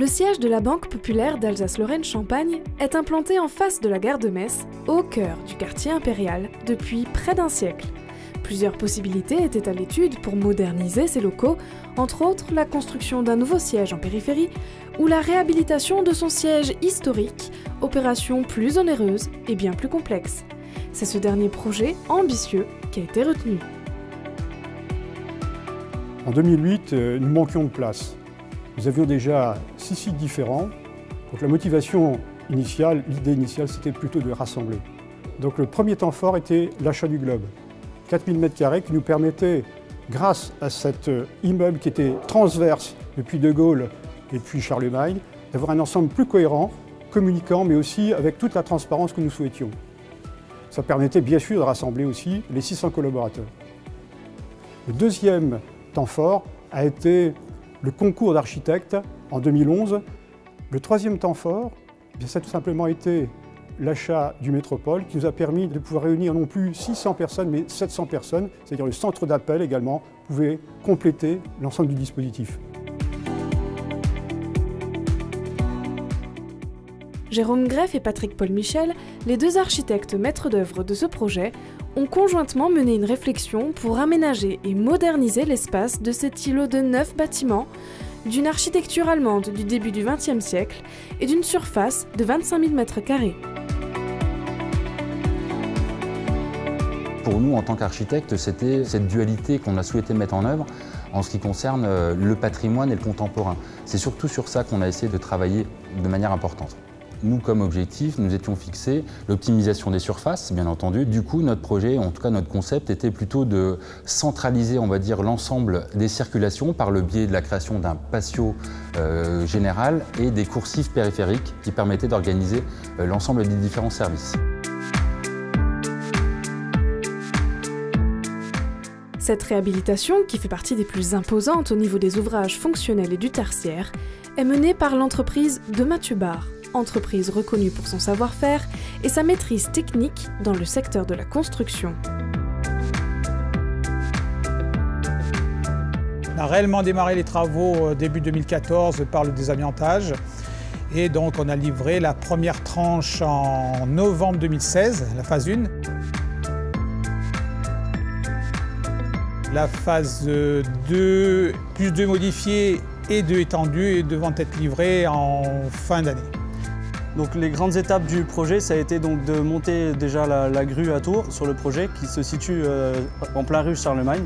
Le siège de la Banque populaire d'Alsace-Lorraine-Champagne est implanté en face de la gare de Metz, au cœur du quartier impérial, depuis près d'un siècle. Plusieurs possibilités étaient à l'étude pour moderniser ces locaux, entre autres la construction d'un nouveau siège en périphérie ou la réhabilitation de son siège historique, opération plus onéreuse et bien plus complexe. C'est ce dernier projet ambitieux qui a été retenu. En 2008, nous manquions de place. Nous avions déjà 6 sites différents. Donc la motivation initiale, l'idée initiale, c'était plutôt de rassembler. Donc le premier temps fort était l'achat du Globe. 4000 m² qui nous permettait, grâce à cet immeuble qui était transverse depuis De Gaulle et puis Charlemagne, d'avoir un ensemble plus cohérent, communiquant, mais aussi avec toute la transparence que nous souhaitions. Ça permettait bien sûr de rassembler aussi les 600 collaborateurs. Le deuxième temps fort a été le concours d'architectes en 2011. Le troisième temps fort, ça a tout simplement été l'achat du Métropole qui nous a permis de pouvoir réunir non plus 600 personnes mais 700 personnes, c'est-à-dire le centre d'appel également pouvait compléter l'ensemble du dispositif. Jérôme Greff et Patrick Paul Michel, les deux architectes maîtres d'œuvre de ce projet, ont conjointement mené une réflexion pour aménager et moderniser l'espace de cet îlot de 9 bâtiments, d'une architecture allemande du début du XXe siècle et d'une surface de 25 000 m². Pour nous, en tant qu'architectes, c'était cette dualité qu'on a souhaité mettre en œuvre en ce qui concerne le patrimoine et le contemporain. C'est surtout sur ça qu'on a essayé de travailler de manière importante. Nous, comme objectif, nous étions fixés l'optimisation des surfaces, bien entendu. Du coup, notre projet, en tout cas notre concept, était plutôt de centraliser, on va dire, l'ensemble des circulations par le biais de la création d'un patio général et des coursifs périphériques qui permettaient d'organiser l'ensemble des différents services. Cette réhabilitation, qui fait partie des plus imposantes au niveau des ouvrages fonctionnels et du tertiaire, est menée par l'entreprise de Mathieu Barre, entreprise reconnue pour son savoir-faire et sa maîtrise technique dans le secteur de la construction. On a réellement démarré les travaux début 2014 par le désamiantage et donc on a livré la première tranche en novembre 2016, la phase 1. La phase 2, plus 2 modifiée et 2 étendue, devant être livrée en fin d'année. Donc les grandes étapes du projet, ça a été donc de monter déjà la grue à Tours sur le projet qui se situe en plein rue Charlemagne.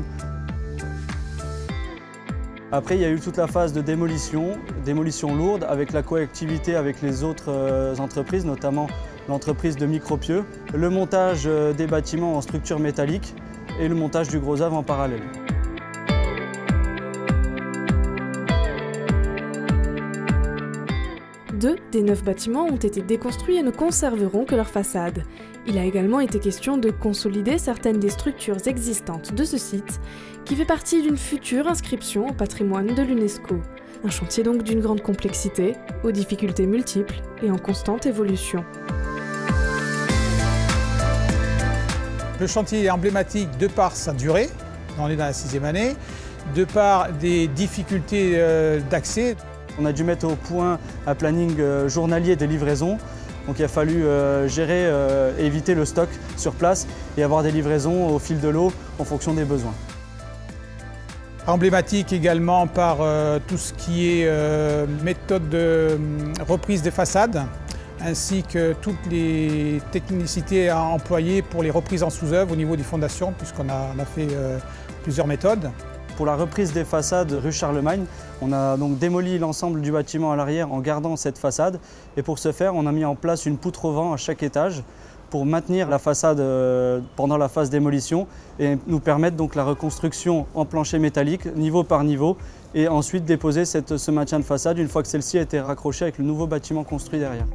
Après, il y a eu toute la phase de démolition lourde avec la coactivité avec les autres entreprises, notamment l'entreprise de Micropieux, le montage des bâtiments en structure métallique et le montage du gros œuvre en parallèle. Deux des 9 bâtiments ont été déconstruits et ne conserveront que leur façade. Il a également été question de consolider certaines des structures existantes de ce site, qui fait partie d'une future inscription au patrimoine de l'UNESCO. Un chantier donc d'une grande complexité, aux difficultés multiples et en constante évolution. Le chantier est emblématique de par sa durée, on est dans la 6e année, de par des difficultés d'accès. On a dû mettre au point un planning journalier des livraisons. Donc il a fallu gérer et éviter le stock sur place et avoir des livraisons au fil de l'eau en fonction des besoins. Emblématique également par tout ce qui est méthode de reprise des façades, ainsi que toutes les technicités à employer pour les reprises en sous-œuvre au niveau des fondations, puisqu'on a fait plusieurs méthodes. Pour la reprise des façades rue Charlemagne, on a donc démoli l'ensemble du bâtiment à l'arrière en gardant cette façade. Et pour ce faire, on a mis en place une poutre au vent à chaque étage pour maintenir la façade pendant la phase démolition et nous permettre donc la reconstruction en plancher métallique, niveau par niveau, et ensuite déposer ce maintien de façade une fois que celle-ci a été raccrochée avec le nouveau bâtiment construit derrière.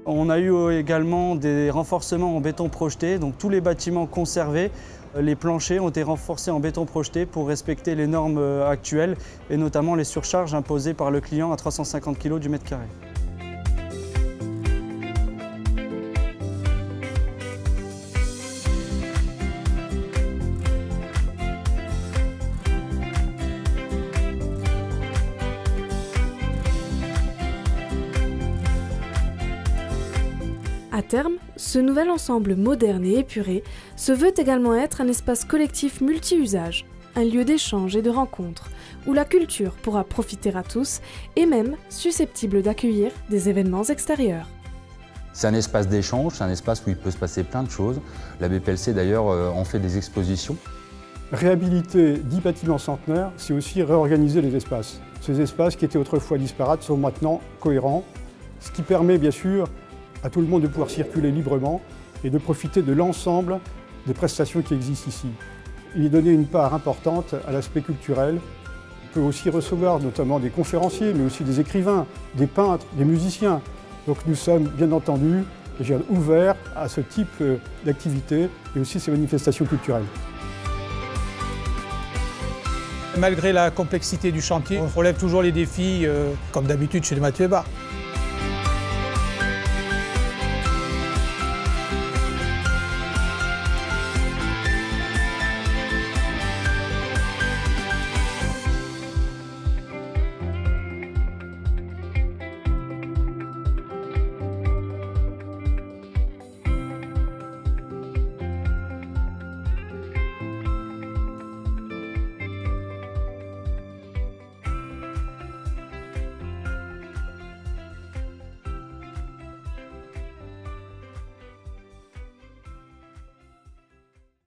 On a eu également des renforcements en béton projeté, donc tous les bâtiments conservés, les planchers ont été renforcés en béton projeté pour respecter les normes actuelles et notamment les surcharges imposées par le client à 350 kg du mètre carré. À terme, ce nouvel ensemble moderne et épuré se veut également être un espace collectif multi-usage, un lieu d'échange et de rencontre, où la culture pourra profiter à tous et même susceptible d'accueillir des événements extérieurs. C'est un espace d'échange, c'est un espace où il peut se passer plein de choses. La BPLC d'ailleurs en fait des expositions. Réhabiliter 10 bâtiments centenaires, c'est aussi réorganiser les espaces. Ces espaces qui étaient autrefois disparates sont maintenant cohérents, ce qui permet bien sûr à tout le monde de pouvoir circuler librement et de profiter de l'ensemble des prestations qui existent ici. Il y donner une part importante à l'aspect culturel. On peut aussi recevoir notamment des conférenciers, mais aussi des écrivains, des peintres, des musiciens. Donc nous sommes bien entendu ouverts à ce type d'activité et aussi ces manifestations culturelles. Malgré la complexité du chantier, on relève toujours les défis comme d'habitude chez les Mathieu Hébard.